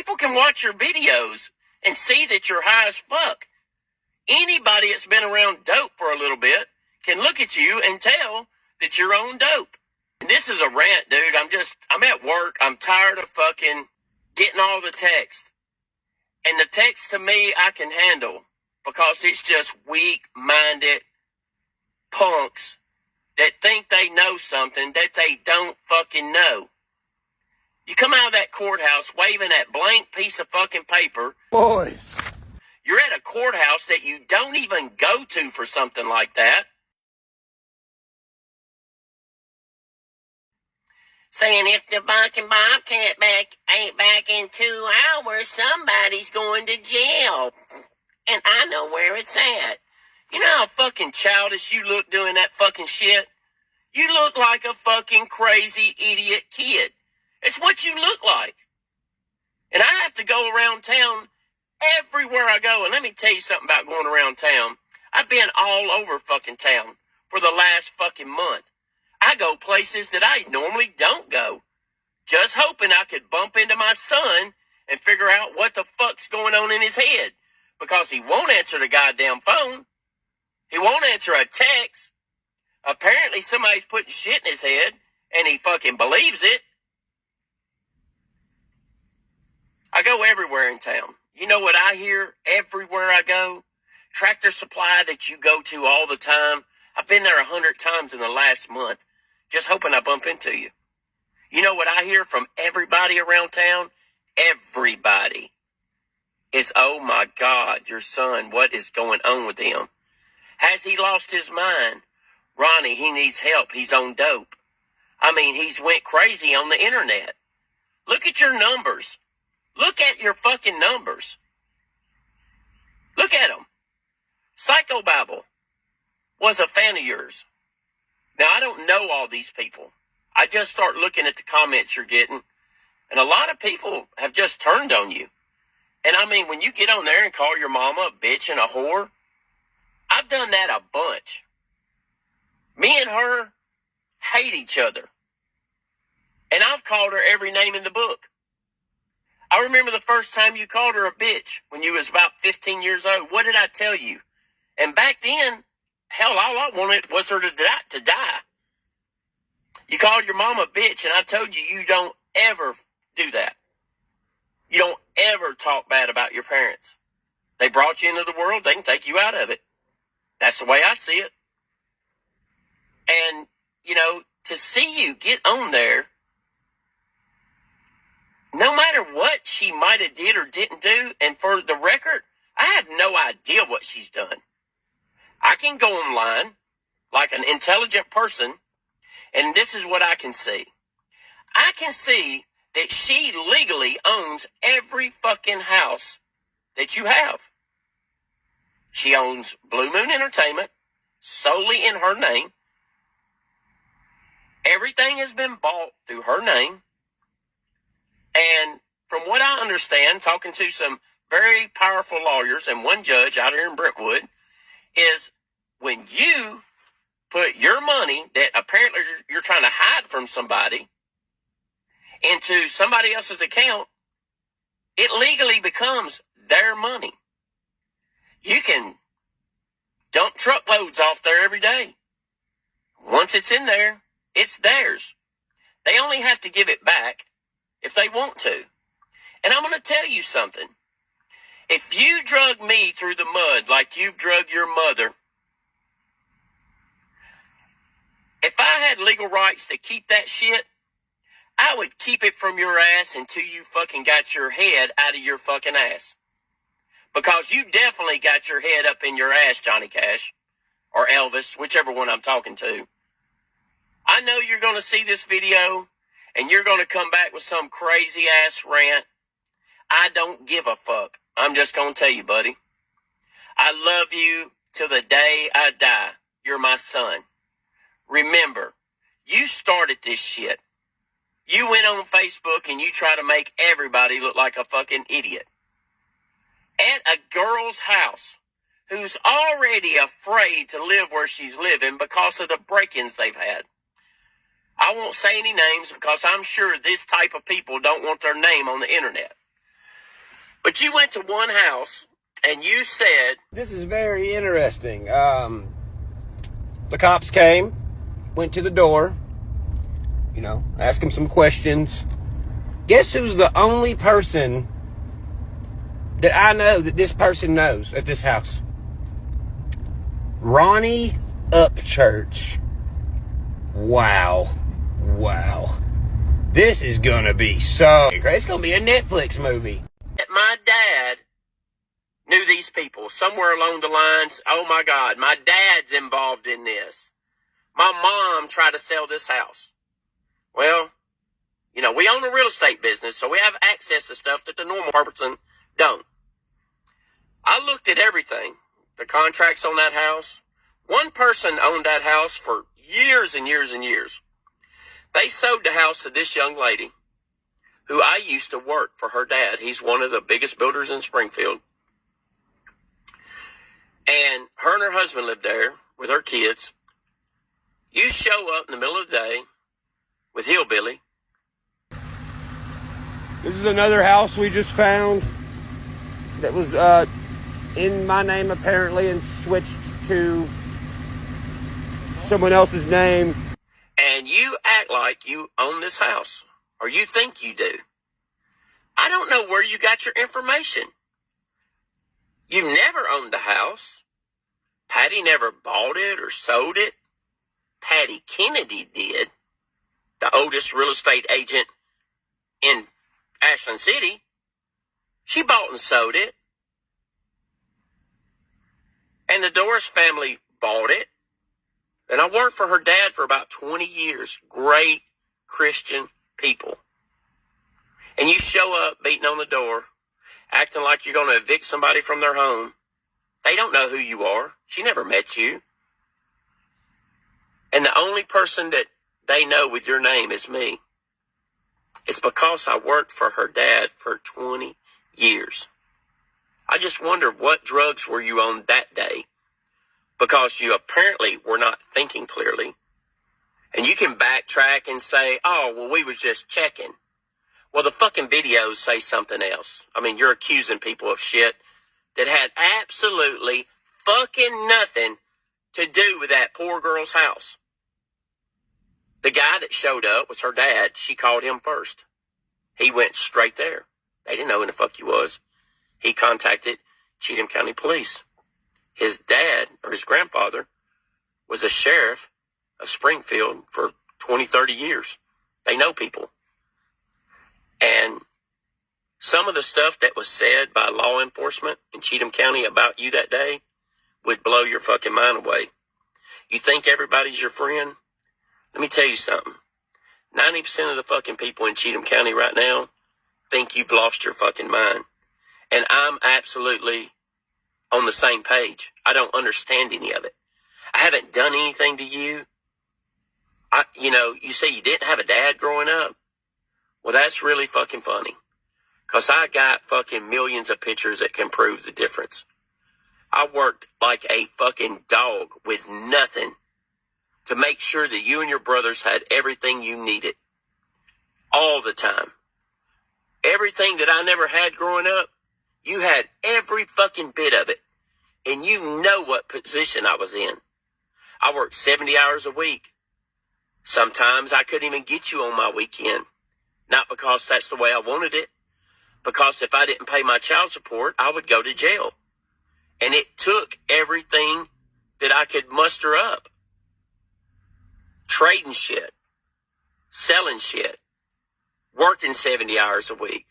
People can watch your videos and see that you're high as fuck. Anybody that's been around dope for a little bit can look at you and tell that you're on dope. And this is a rant, dude. I'm at work. I'm tired of fucking getting all the text. And the text to me, I can handle because it's just weak-minded punks that think they know something that they don't fucking know. You come out of that courthouse waving that blank piece of fucking paper. Boys. You're at a courthouse that you don't even go to for something like that. Saying if the fucking Bobcat ain't back in 2 hours, somebody's going to jail. And I know where it's at. You know how fucking childish you look doing that fucking shit? You look like a fucking crazy idiot kid. It's what you look like. And I have to go around town everywhere I go. And let me tell you something about going around town. I've been all over fucking town for the last fucking month. I go places that I normally don't go. Just hoping I could bump into my son and figure out what the fuck's going on in his head. Because he won't answer the goddamn phone. He won't answer a text. Apparently somebody's putting shit in his head and he fucking believes it. I go everywhere in town. You know what I hear everywhere I go? Tractor Supply that you go to all the time. I've been there 100 times in the last month, just hoping I bump into you. You know what I hear from everybody around town? Everybody is, oh my God, your son, what is going on with him? Has he lost his mind? Ronnie, he needs help. He's on dope. I mean, he's went crazy on the internet. Look at your numbers. Look at your fucking numbers. Look at them. Psychobabble was a fan of yours. Now, I don't know all these people. I just start looking at the comments you're getting, and a lot of people have just turned on you. And I mean, when you get on there and call your mama a bitch and a whore, I've done that a bunch. Me and her hate each other. And I've called her every name in the book. I remember the first time you called her a bitch when you was about 15 years old. What did I tell you? And back then, hell, all I wanted was her to die. You called your mama a bitch, and I told you you don't ever do that. You don't ever talk bad about your parents. They brought you into the world. They can take you out of it. That's the way I see it. And, you know, to see you get on there, no matter what she might have did or didn't do, and for the record, I have no idea what she's done. I can go online like an intelligent person, and this is what I can see. I can see that she legally owns every fucking house that you have. She owns Blue Moon Entertainment solely in her name. Everything has been bought through her name. And from what I understand, talking to some very powerful lawyers and one judge out here in Brentwood, is when you put your money that apparently you're trying to hide from somebody into somebody else's account, it legally becomes their money. You can dump truckloads off there every day. Once it's in there, it's theirs. They only have to give it back if they want to. And I'm going to tell you something. If you drug me through the mud like you've drug your mother, if I had legal rights to keep that shit, I would keep it from your ass until you fucking got your head out of your fucking ass. Because you definitely got your head up in your ass, Johnny Cash. Or Elvis, whichever one I'm talking to. I know you're going to see this video, and you're going to come back with some crazy-ass rant. I don't give a fuck. I'm just going to tell you, buddy. I love you till the day I die. You're my son. Remember, you started this shit. You went on Facebook and you try to make everybody look like a fucking idiot. At a girl's house who's already afraid to live where she's living because of the break-ins they've had. I won't say any names because I'm sure this type of people don't want their name on the internet. But you went to one house and you said... This is very interesting. The cops came, went to the door, asked him some questions. Guess who's the only person that I know that this person knows at this house? Ronnie Upchurch. Wow. This is gonna be so great. It's gonna be a Netflix movie. My dad knew these people somewhere along the lines. Oh my God, my dad's involved in this. My mom tried to sell this house. Well, we own a real estate business, so we have access to stuff that the normal person don't. I looked at everything. The contracts on that house. One person owned that house for years and years and years. They sold the house to this young lady who I used to work for her dad. He's one of the biggest builders in Springfield. And her husband lived there with her kids. You show up in the middle of the day with Hillbilly. This is another house we just found that was in my name apparently and switched to someone else's name. And you act like you own this house, or you think you do. I don't know where you got your information. You never owned the house. Patty never bought it or sold it. Patty Kennedy did, the oldest real estate agent in Ashland City. She bought and sold it. And the Doris family bought it. And I worked for her dad for about 20 years. Great Christian people. And you show up beating on the door, acting like you're going to evict somebody from their home. They don't know who you are. She never met you. And the only person that they know with your name is me. It's because I worked for her dad for 20 years. I just wonder, what drugs were you on that day? Because you apparently were not thinking clearly. And you can backtrack and say, oh, well, we was just checking. Well, the fucking videos say something else. I mean, you're accusing people of shit that had absolutely fucking nothing to do with that poor girl's house. The guy that showed up was her dad. She called him first. He went straight there. They didn't know who the fuck he was. He contacted Cheatham County Police. His dad, or his grandfather, was a sheriff of Springfield for 20, 30 years. They know people. And some of the stuff that was said by law enforcement in Cheatham County about you that day would blow your fucking mind away. You think everybody's your friend? Let me tell you something. 90% of the fucking people in Cheatham County right now think you've lost your fucking mind. And I'm absolutely on the same page. I don't understand any of it. I haven't done anything to you. You say you didn't have a dad growing up. Well, that's really fucking funny. Because I got fucking millions of pictures that can prove the difference. I worked like a fucking dog with nothing to make sure that you and your brothers had everything you needed. All the time. Everything that I never had growing up, you had every fucking bit of it. And you know what position I was in. I worked 70 hours a week. Sometimes I couldn't even get you on my weekend. Not because that's the way I wanted it. Because if I didn't pay my child support, I would go to jail. And it took everything that I could muster up. Trading shit. Selling shit. Working 70 hours a week.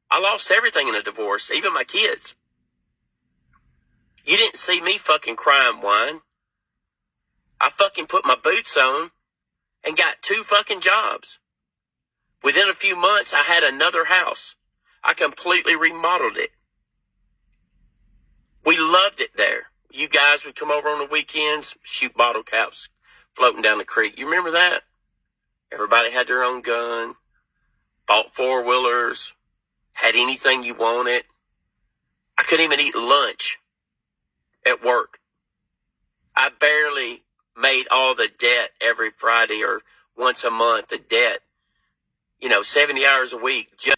I lost everything in a divorce, even my kids. You didn't see me fucking cry and whine. I fucking put my boots on and got 2 fucking jobs. Within a few months, I had another house. I completely remodeled it. We loved it there. You guys would come over on the weekends, shoot bottle caps floating down the creek. You remember that? Everybody had their own gun, bought 4-wheelers, had anything you wanted. I couldn't even eat lunch at work. I barely made all the debt every Friday or once a month, the debt, 70 hours a week.